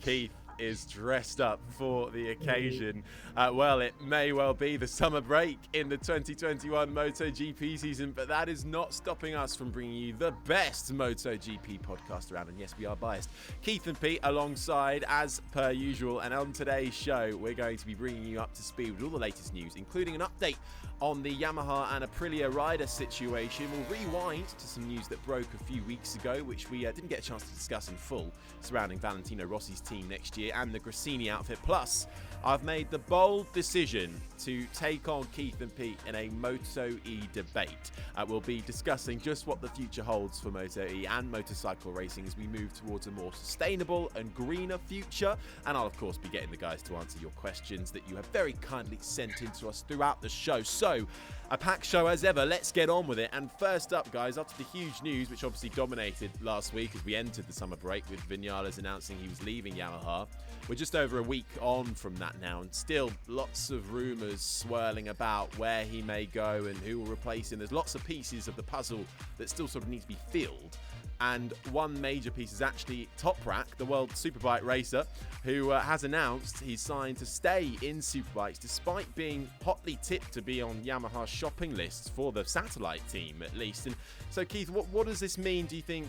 Keith is dressed up for the occasion. Well, it may well be the summer break in the 2021 MotoGP season, but that is not stopping us from bringing you the best MotoGP podcast around. And yes, we are biased. Keith and Pete alongside, as per usual. And on today's show, we're going to be bringing you up to speed with all the latest news, including an update on the Yamaha and Aprilia rider situation. We'll rewind to some news that broke a few weeks ago, which we didn't get a chance to discuss in full, surrounding Valentino Rossi's team next year and the Gresini outfit. Plus, I've made the bold decision to take on Keith and Pete in a Moto-E debate. We'll be discussing just what the future holds for Moto-E and motorcycle racing as we move towards a more sustainable and greener future. And I'll, of course, be getting the guys to answer your questions that you have very kindly sent in to us throughout the show. So, a packed show as ever. Let's get on with it. And first up, guys, after the huge news, which obviously dominated last week as we entered the summer break with Vinales announcing he was leaving Yamaha. We're just over a week on from that now, and still lots of rumours swirling about where he may go and who will replace him. There's lots of pieces of the puzzle that still sort of need to be filled. And one major piece is actually Toprak, the World Superbike racer, who has announced he's signed to stay in Superbikes despite being hotly tipped to be on Yamaha's shopping lists for the satellite team, at least. And so, Keith, what does this mean, do you think,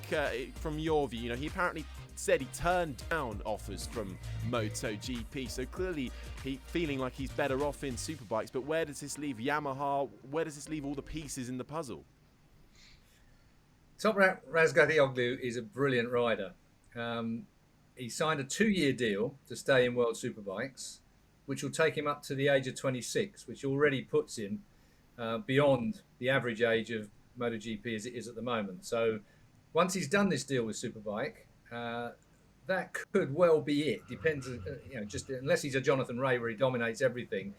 from your view? You know, he apparently said he turned down offers from MotoGP, so clearly he feeling like he's better off in Superbikes. But where does this leave Yamaha? Where does this leave all the pieces in the puzzle? Toprak Razgatlioglu is a brilliant rider. He signed a 2-year deal to stay in World Superbikes, which will take him up to the age of 26, which already puts him beyond the average age of MotoGP as it is at the moment. So once he's done this deal with Superbike, that could well be it. Depends, just unless he's a Jonathan Rea where he dominates everything,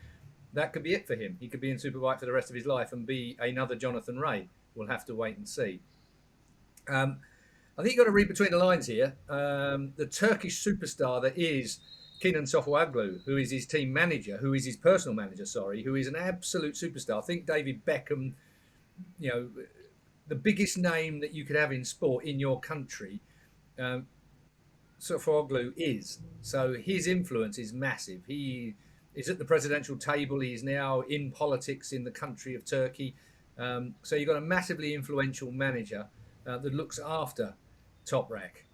that could be it for him. He could be in Superbike for the rest of his life and be another Jonathan Rea. We'll have to wait and see. I think you've got to read between the lines here. The Turkish superstar that is Kenan Sofuoglu, who is his team manager, who is his personal manager, who is an absolute superstar. I think David Beckham, the biggest name that you could have in sport in your country, Sofuoglu is. So his influence is massive. He is at the presidential table. He is now in politics in the country of Turkey. So you've got a massively influential manager that looks after Toprak.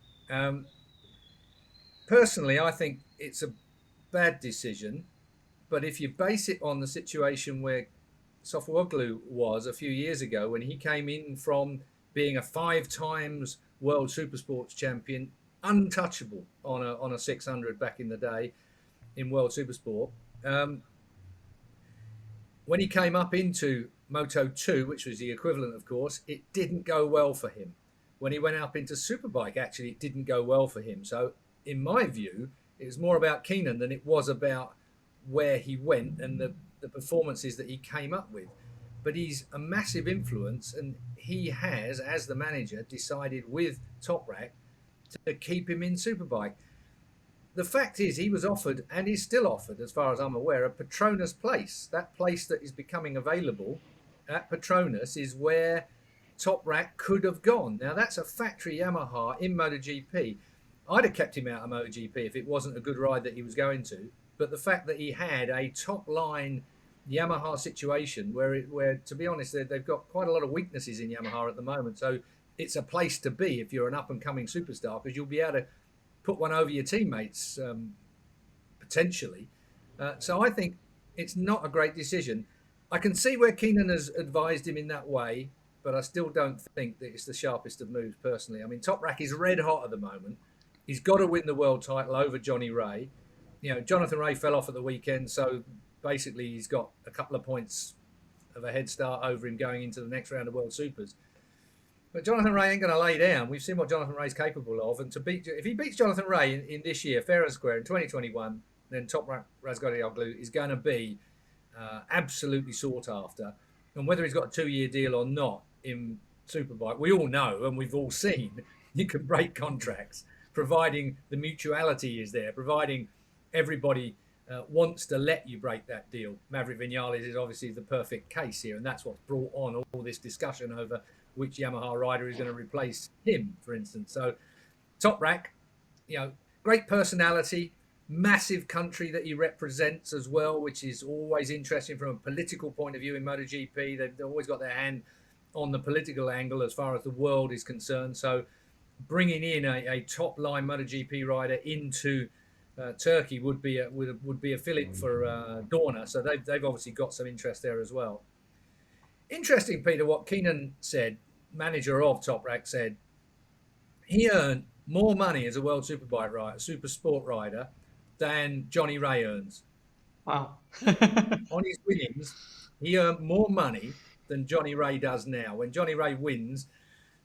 Personally, I think it's a bad decision, but if you base it on the situation where Sofuoglu was a few years ago when he came in from being a 5 times World Supersports champion, untouchable on a 600 back in the day in World Supersport, when he came up into Moto2, which was the equivalent, of course, it didn't go well for him. When he went up into Superbike, actually, it didn't go well for him. So, in my view, it was more about Kenan than it was about where he went and the performances that he came up with. But he's a massive influence, and he has, as the manager, decided with Toprak to keep him in Superbike. The fact is, he was offered, and is still offered, as far as I'm aware, a Petronas place. That place that is becoming available at Petronas is where Toprak could have gone. Now, that's a factory Yamaha in MotoGP. I'd have kept him out of MotoGP if it wasn't a good ride that he was going to. But the fact that he had a top-line Yamaha situation where, to be honest, they've got quite a lot of weaknesses in Yamaha at the moment. So it's a place to be if you're an up-and-coming superstar, because you'll be able to put one over your teammates, potentially. So I think it's not a great decision. I can see where Kenan has advised him in that way, but I still don't think that it's the sharpest of moves, personally. I mean, Toprak is red hot at the moment. He's got to win the world title over Johnny Rea. Jonathan Rea fell off at the weekend, so basically he's got a couple of points of a head start over him going into the next round of World Supers. But Jonathan Rea ain't going to lay down. We've seen what Jonathan Rea's capable of. And if he beats Jonathan Rea in this year, fair and square, in 2021, then Toprak Razgatlioglu is going to be absolutely sought after. And whether he's got a 2-year deal or not in Superbike, we all know and we've all seen you can break contracts, providing the mutuality is there, providing everybody wants to let you break that deal. Maverick Vinales is obviously the perfect case here, and that's what's brought on all this discussion over which Yamaha rider is going to replace him, for instance. So Toprak, great personality, massive country that he represents as well, which is always interesting from a political point of view in MotoGP. They've always got their hand on the political angle as far as the world is concerned. So bringing in a top-line MotoGP rider into Turkey would be a fillip for Dorna. So they've obviously got some interest there as well. Interesting, Peter, what Keenan said, manager of Toprak, said he earned more money as a World Superbike rider, super sport rider, than Johnny Ray earns. Wow. On his winnings, he earned more money than Johnny Ray does now. When Johnny Ray wins,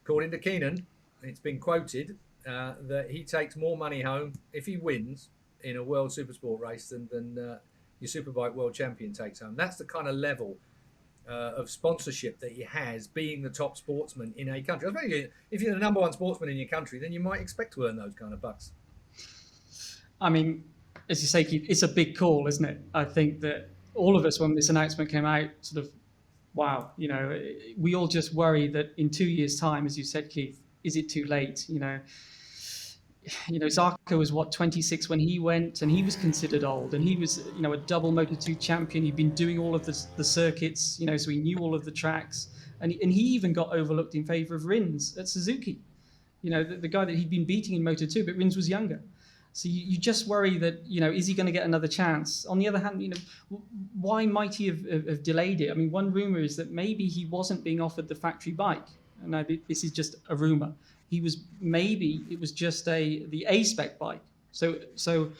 according to Keenan, it's been quoted that he takes more money home if he wins in a World Supersport race than your Superbike World Champion takes home. That's the kind of level of sponsorship that he has, being the top sportsman in a country. If you're the number one sportsman in your country, then you might expect to earn those kind of bucks. I mean, as you say, Keith, it's a big call, isn't it? I think that all of us, when this announcement came out, sort of, wow, we all just worry that in 2 years' time, as you said, Keith, is it too late? Zarco was 26 when he went, and he was considered old, and he was, a double Moto2 champion. He'd been doing all of the circuits, so he knew all of the tracks, and he even got overlooked in favour of Rins at Suzuki, the guy that he'd been beating in Moto2, but Rins was younger. So you just worry that, is he going to get another chance? On the other hand, why might he have delayed it? I mean, one rumour is that maybe he wasn't being offered the factory bike. And this is just a rumour. It was just the A-spec bike. So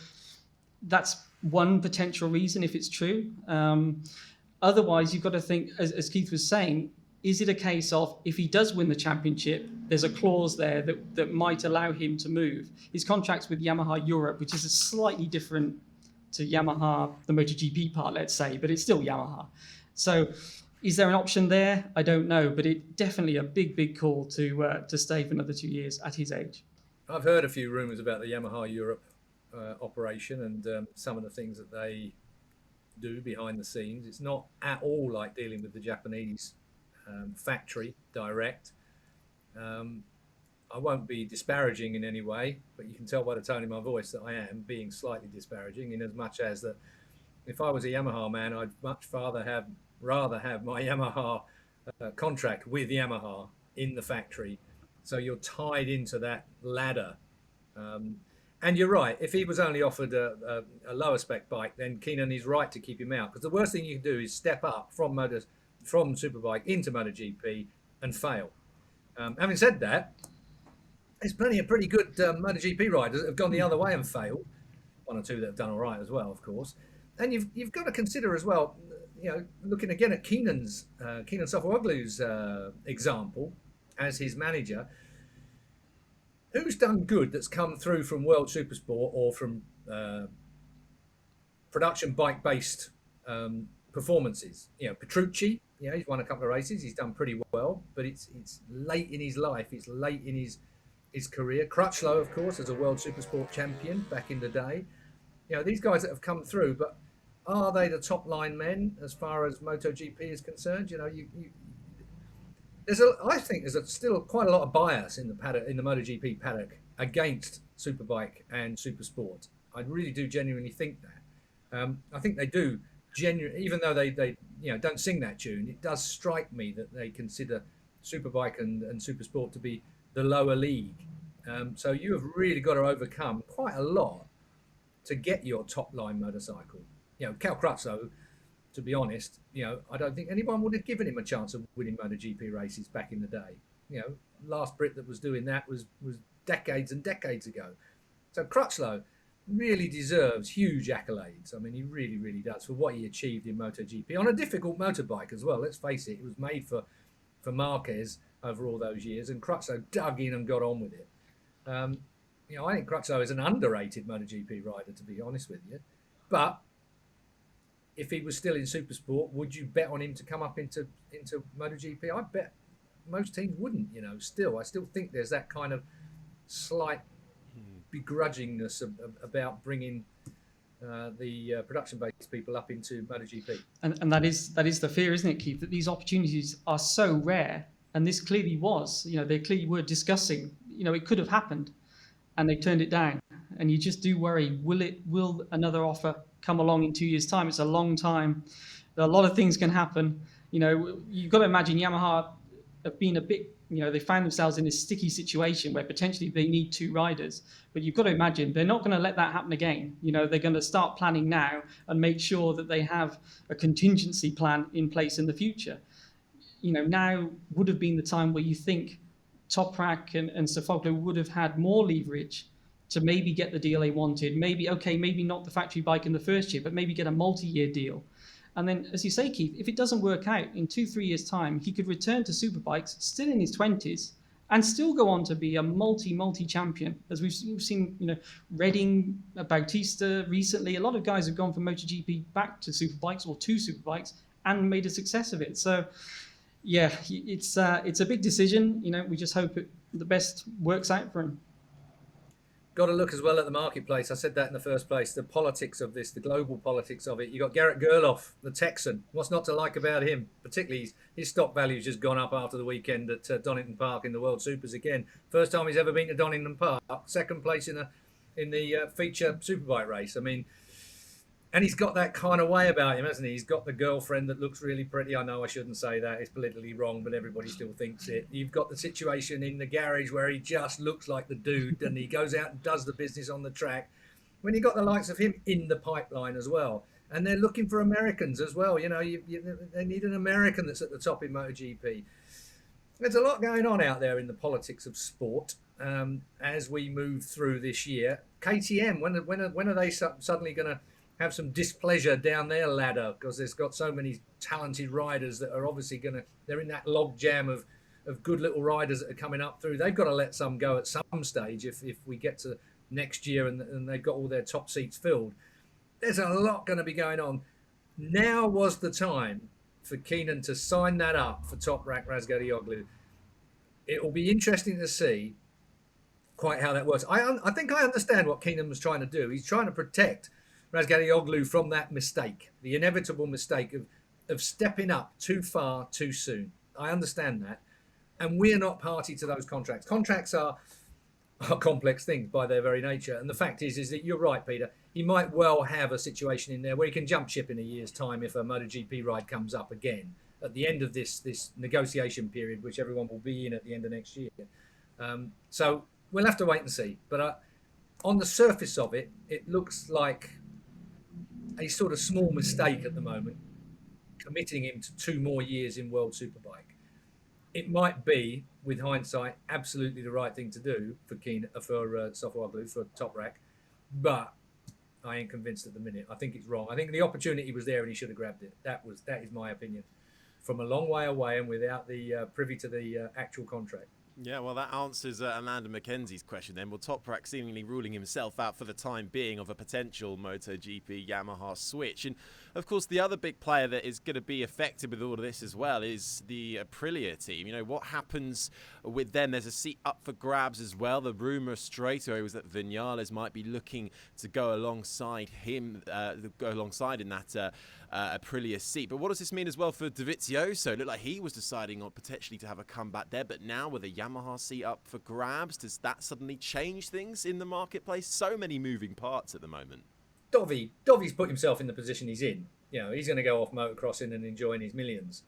that's one potential reason if it's true. Otherwise, you've got to think, as Keith was saying, is it a case of if he does win the championship, there's a clause there that might allow him to move? His contract's with Yamaha Europe, which is a slightly different to Yamaha, the MotoGP part, let's say, but it's still Yamaha. So is there an option there? I don't know, but it's definitely a big call to stay for another 2 years at his age. I've heard a few rumours about the Yamaha Europe operation and some of the things that they do behind the scenes. It's not at all like dealing with the Japanese factory direct. I won't be disparaging in any way, but you can tell by the tone in my voice that I am being slightly disparaging, in as much as that if I was a Yamaha man, I'd much rather have my Yamaha contract with Yamaha in the factory, so you're tied into that ladder. And you're right, if he was only offered a lower spec bike, then Keenan is right to keep him out, because the worst thing you can do is step up from Superbike into MotoGP and fail. Having said that, there's plenty of pretty good MotoGP riders that have gone the other way and failed. One or two that have done all right as well, of course. And you've got to consider as well, looking again at Kenan Sofuoglu's example as his manager, who's done good that's come through from World Supersport or from production bike-based performances. Petrucci, he's won a couple of races, he's done pretty well, but it's late in his life, it's late in his career. Crutchlow, of course, as a World Supersport champion back in the day. These guys that have come through, but are they the top line men as far as MotoGP is concerned? I think there's still quite a lot of bias in the MotoGP paddock against Superbike and Supersport. I really do genuinely think that. I think they do genuinely, even though they don't sing that tune. It does strike me that they consider Superbike and Supersport to be the lower league. So you have really got to overcome quite a lot to get your top line motorcycle. Cal Crutchlow, to be honest, I don't think anyone would have given him a chance of winning MotoGP races back in the day. Last Brit that was doing that was decades and decades ago. So Crutchlow really deserves huge accolades. I mean, he really, really does for what he achieved in MotoGP on a difficult motorbike as well. Let's face it, it was made for Marquez over all those years, and Crutchlow dug in and got on with it. I think Crutchlow is an underrated MotoGP rider, to be honest with you. But if he was still in Supersport, would you bet on him to come up into MotoGP? I bet most teams wouldn't. I still think there's that kind of slight begrudgingness about bringing the production-based people up into MotoGP. And that is the fear, isn't it, Keith? That these opportunities are so rare, and this clearly was. They clearly were discussing. It could have happened, and they turned it down. and you just do worry, will another offer come along in 2 years' time? It's a long time. A lot of things can happen. You've got to imagine Yamaha have been a bit, they found themselves in this sticky situation where potentially they need 2 riders. But you've got to imagine they're not going to let that happen again. They're going to start planning now and make sure that they have a contingency plan in place in the future. Now would have been the time where you think Toprak and Sofoglu would have had more leverage to maybe get the deal they wanted. Maybe not the factory bike in the first year, but maybe get a multi-year deal. And then, as you say, Keith, if it doesn't work out in 2-3 years' time, he could return to Superbikes, still in his 20s, and still go on to be a multi champion. As we've seen, Redding, Bautista recently, a lot of guys have gone from MotoGP back to Superbikes or to Superbikes and made a success of it. So, yeah, it's a big decision. We just hope the best works out for him. Got to look as well at the marketplace. I said that in the first place. The politics of this, the global politics of it. You got Garrett Gerloff, the Texan. What's not to like about him? Particularly his stock value's just gone up after the weekend at Donington Park in the World Supers again. First time he's ever been to Donington Park. Second place in the feature Superbike race. I mean, and he's got that kind of way about him, hasn't he? He's got the girlfriend that looks really pretty. I know I shouldn't say that. It's politically wrong, but everybody still thinks it. You've got the situation in the garage where he just looks like the dude, and he goes out and does the business on the track. When you got the likes of him in the pipeline as well, and they're looking for Americans as well. They need an American that's at the top in MotoGP. There's a lot going on out there in the politics of sport as we move through this year. KTM, when are they suddenly going to have some displeasure down their ladder, because there's got so many talented riders that are obviously they're in that log jam of good little riders that are coming up through. They've got to let some go at some stage if we get to next year and they've got all their top seats filled. There's a lot going to be going on. Now was the time for Keenan to sign that up for Toprak Razgatlioglu. It will be interesting to see quite how that works. I think I understand what Keenan was trying to do. He's trying to protect Razgatlioglu from that mistake, the inevitable mistake of stepping up too far too soon. I understand that. And we're not party to those contracts. Contracts are complex things by their very nature. And the fact is that you're right, Peter. He might well have a situation in there where he can jump ship in a year's time if a MotoGP ride comes up again at the end of this negotiation period, which everyone will be in at the end of next year. So we'll have to wait and see. But on the surface of it, it looks like a sort of small mistake at the moment, committing him to 2 more years in World Superbike. It might be, with hindsight, absolutely the right thing to do for Sofoglu, for Toprak, but I ain't convinced at the minute. I think it's wrong. I think the opportunity was there and he should have grabbed it. That is my opinion. From a long way away and without the privy to the actual contract. Yeah, well, that answers Amanda Mackenzie's question then. Well, Toprak seemingly ruling himself out for the time being of a potential MotoGP Yamaha switch. And, of course, the other big player that is going to be affected with all of this as well is the Aprilia team. What happens with them? There's a seat up for grabs as well. The rumour straight away was that Vinales might be looking to go alongside him, in that Aprilia seat. But what does this mean as well for Dovizioso? It looked like he was deciding on potentially to have a comeback there, but now with a Yamaha seat up for grabs, does that suddenly change things in the marketplace? So many moving parts at the moment. Dovi's put himself in the position he's in. He's going to go off motocrossing and enjoying his millions.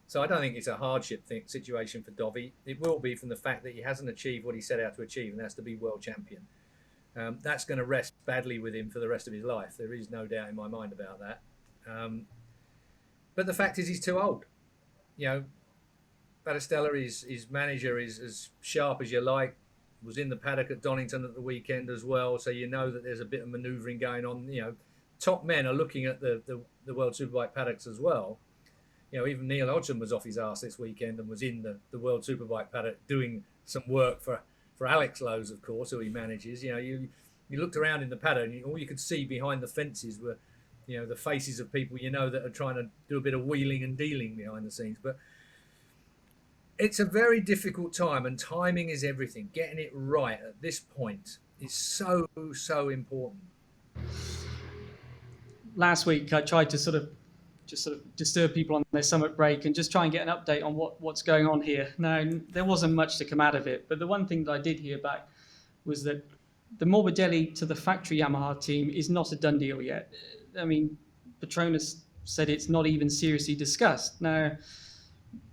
So I don't think it's a hardship situation for Dovi. It will be from the fact that he hasn't achieved what he set out to achieve, and that's to be world champion. That's going to rest badly with him for the rest of his life. There is no doubt in my mind about that. But the fact is he's too old. Battistella, his manager, is as sharp as you like. Was in the paddock at Donington at the weekend as well, so that there's a bit of manoeuvring going on. Top men are looking at the World Superbike paddocks as well. Even Neil Hodgson was off his arse this weekend and was in the World Superbike paddock doing some work for Alex Lowe's, of course, who he manages. You looked around in the paddock and all you could see behind the fences were the faces of people that are trying to do a bit of wheeling and dealing behind the scenes. But it's a very difficult time, and timing is everything. Getting it right at this point is so important. Last week, I tried to sort of disturb people on their summit break and just try and get an update on what's going on here. Now, there wasn't much to come out of it, but the one thing that I did hear back was that the Morbidelli to the factory Yamaha team is not a done deal yet. I mean, Petronas said it's not even seriously discussed. Now,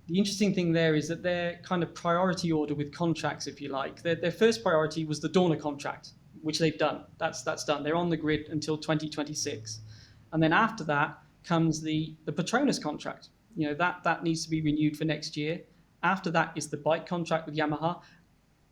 the interesting thing there is that their kind of priority order with contracts, if you like, their first priority was the Dorna contract, which they've done. That's done. They're on the grid until 2026. And then after that comes the Petronas contract. You know, that needs to be renewed for next year. After that is the bike contract with Yamaha.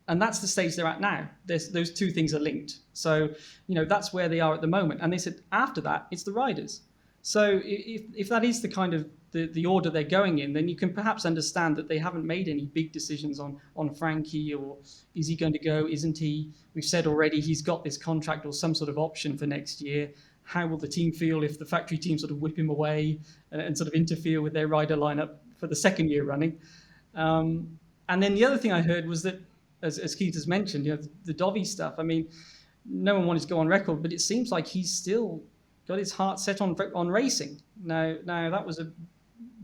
And that's the stage they're at now. Those two things are linked. So, you know, that's where they are at the moment. And they said after that, it's the riders. So if that is the kind of the order they're going in, then you can perhaps understand that they haven't made any big decisions on Frankie, or is he going to go, isn't he? We've said already he's got this contract or some sort of option for next year. How will the team feel if the factory team sort of whip him away and sort of interfere with their rider lineup for the second year running? And then the other thing I heard was that, as Keith has mentioned, you know, the Dovi stuff. I mean, no one wanted to go on record, but it seems like he's still got his heart set on racing. Now that was a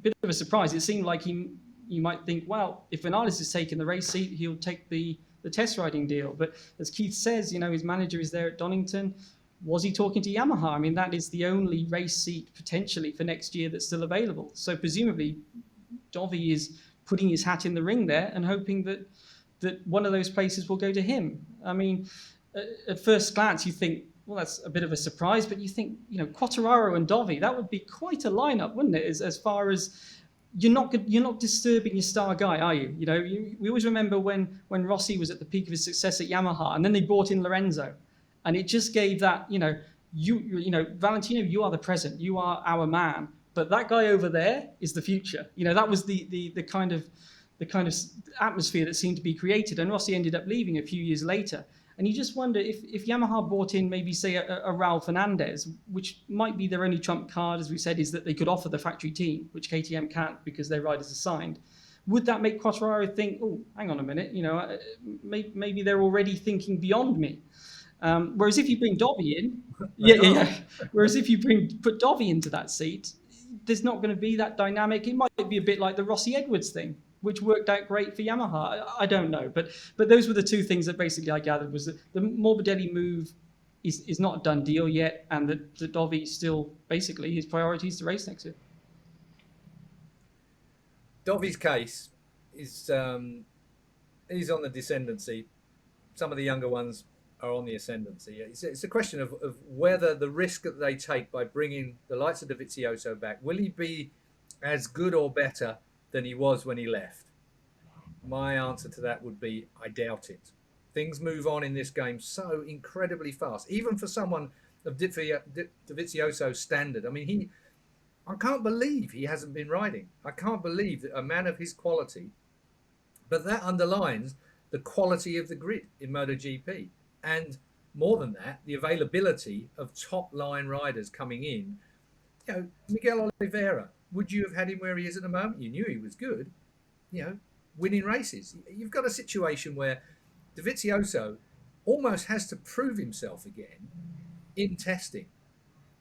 bit of a surprise. It seemed like you might think, well, if Vinales is taking the race seat, he'll take the test riding deal. But as Keith says, you know, his manager is there at Donington. Was he talking to Yamaha? I mean, that is the only race seat potentially for next year that's still available. So presumably, Dovi is putting his hat in the ring there and hoping that one of those places will go to him. I mean, at first glance, you think, well, that's a bit of a surprise, but you think, you know, Quartararo and Dovi, that would be quite a lineup, wouldn't it? As far as you're not disturbing your star guy, are you? You know, we always remember when Rossi was at the peak of his success at Yamaha, and then they brought in Lorenzo, and it just gave that, you know, Valentino, you are the present, you are our man, but that guy over there is the future. You know, that was the kind of atmosphere that seemed to be created, and Rossi ended up leaving a few years later. And you just wonder if Yamaha brought in maybe, say, a Raul Fernandez, which might be their only trump card, as we said, is that they could offer the factory team, which KTM can't because their riders are signed. Would that make Quartararo think, oh, hang on a minute, you know, maybe they're already thinking beyond me? Whereas if you bring Dovi in, Whereas if you put Dovi into that seat, there's not going to be that dynamic. It might be a bit like the Rossi Edwards thing, which worked out great for Yamaha. I don't know. But those were the two things that basically I gathered, was that the Morbidelli move is not a done deal yet, and that Dovi still, basically, his priority is to race next year. Dovi's case is he's on the descendancy. Some of the younger ones are on the ascendancy. It's a question of whether the risk that they take by bringing the likes of Dovizioso back, will he be as good or better than he was when he left? My answer to that would be, I doubt it. Things move on in this game so incredibly fast, even for someone of Dovizioso's standard. I mean, I can't believe he hasn't been riding. I can't believe that a man of his quality, but that underlines the quality of the grid in MotoGP. And more than that, the availability of top-line riders coming in. You know, Miguel Oliveira, would you have had him where he is at the moment? You knew he was good, you know, winning races. You've got a situation where Dovizioso almost has to prove himself again in testing.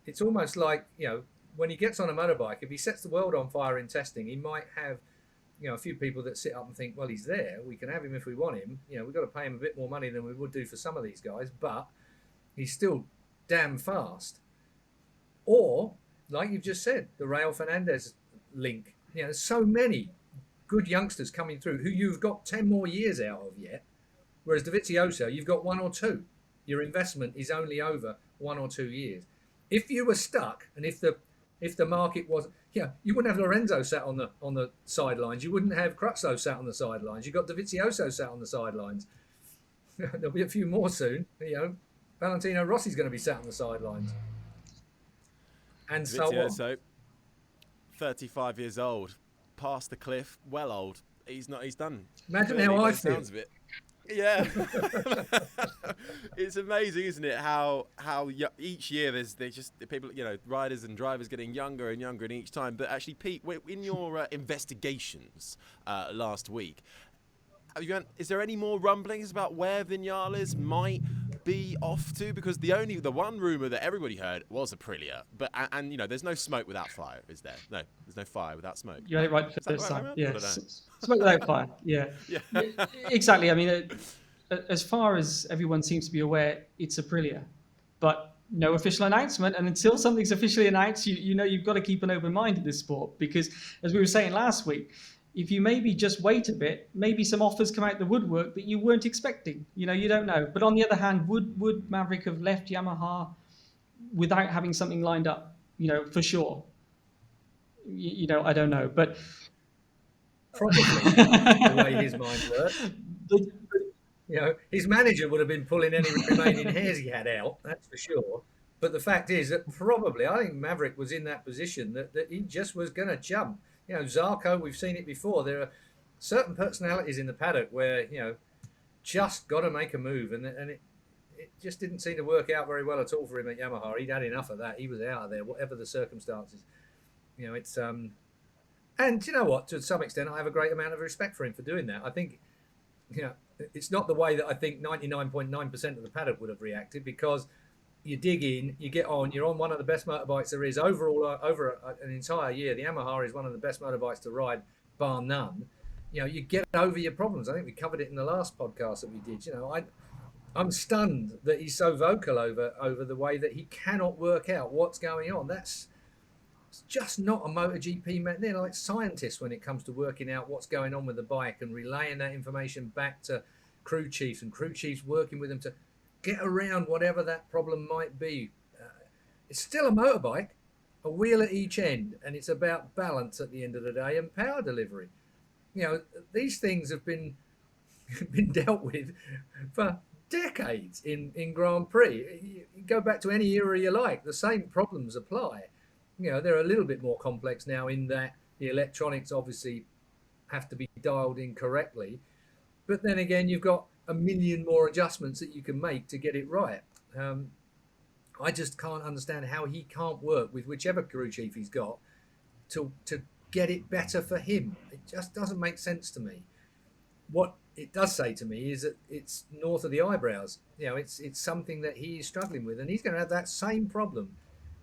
It's almost like, you know, when he gets on a motorbike, if he sets the world on fire in testing, he might have, you know, a few people that sit up and think, well, he's there, we can have him if we want him. You know, we've got to pay him a bit more money than we would do for some of these guys, but he's still damn fast. Or, like you've just said, the Raul Fernandez link. You know, there's so many good youngsters coming through who you've got 10 more years out of yet, whereas Dovizioso, you've got 1 or 2. Your investment is only over 1 or 2 years. If you were stuck, and if the market was, you wouldn't have Lorenzo sat on the sidelines. You wouldn't have Crutchlow sat on the sidelines. You've got Dovizioso sat on the sidelines. There'll be a few more soon. You know, Valentino Rossi's going to be sat on the sidelines. And Dovizioso, so on. 35 years old, past the cliff, well old. He's done. Imagine how I feel. Sounds of it. Yeah, it's amazing, isn't it? How each year there's just people, you know, riders and drivers getting younger and younger in each time. But actually, Pete, in your investigations last week, is there any more rumblings about where Vinales might be off to? Because the one rumor that everybody heard was Aprilia, but and you know, there's no smoke without fire, is there? No, there's no fire without smoke. You had it right for the first time. Yeah, smoke without fire. Yeah, yeah. Exactly. I mean, as far as everyone seems to be aware, it's Aprilia, but no official announcement. And until something's officially announced, you know you've got to keep an open mind in this sport, because as we were saying last week, if you maybe just wait a bit, maybe some offers come out the woodwork that you weren't expecting. You know, you don't know. But on the other hand, would Maverick have left Yamaha without having something lined up? You know, for sure. You know, I don't know, but probably the way his mind works. You know, his manager would have been pulling any remaining hairs he had out, that's for sure. But the fact is that probably, I think Maverick was in that position that he just was going to jump. You know, Zarco, we've seen it before. There are certain personalities in the paddock where, you know, just got to make a move. And it just didn't seem to work out very well at all for him at Yamaha. He'd had enough of that. He was out of there, whatever the circumstances. You know, it's... And you know what? To some extent, I have a great amount of respect for him for doing that. I think, you know, it's not the way that I think 99.9% of the paddock would have reacted, because you dig in, you get on, you're on one of the best motorbikes there is overall over an entire year. The Yamaha is one of the best motorbikes to ride, bar none. You know, you get over your problems. I think we covered it in the last podcast that we did. You know, I'm stunned that he's so vocal over the way that he cannot work out what's going on. It's just not a MotoGP man. They're like scientists when it comes to working out what's going on with the bike and relaying that information back to crew chiefs, and crew chiefs working with them to get around whatever that problem might be. It's still a motorbike, a wheel at each end, and it's about balance at the end of the day and power delivery. You know, these things have been dealt with for decades in Grand Prix. You go back to any era you like, the same problems apply. You know, they're a little bit more complex now in that the electronics obviously have to be dialed in correctly. But then again, you've got a million more adjustments that you can make to get it right. I just can't understand how he can't work with whichever crew chief he's got to get it better for him. It just doesn't make sense to me. What it does say to me is that it's north of the eyebrows. You know, it's something that he is struggling with, and he's going to have that same problem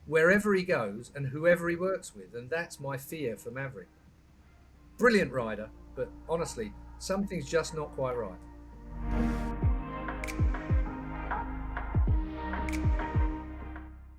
wherever he goes and whoever he works with. And that's my fear for Maverick. Brilliant rider, but honestly, something's just not quite right.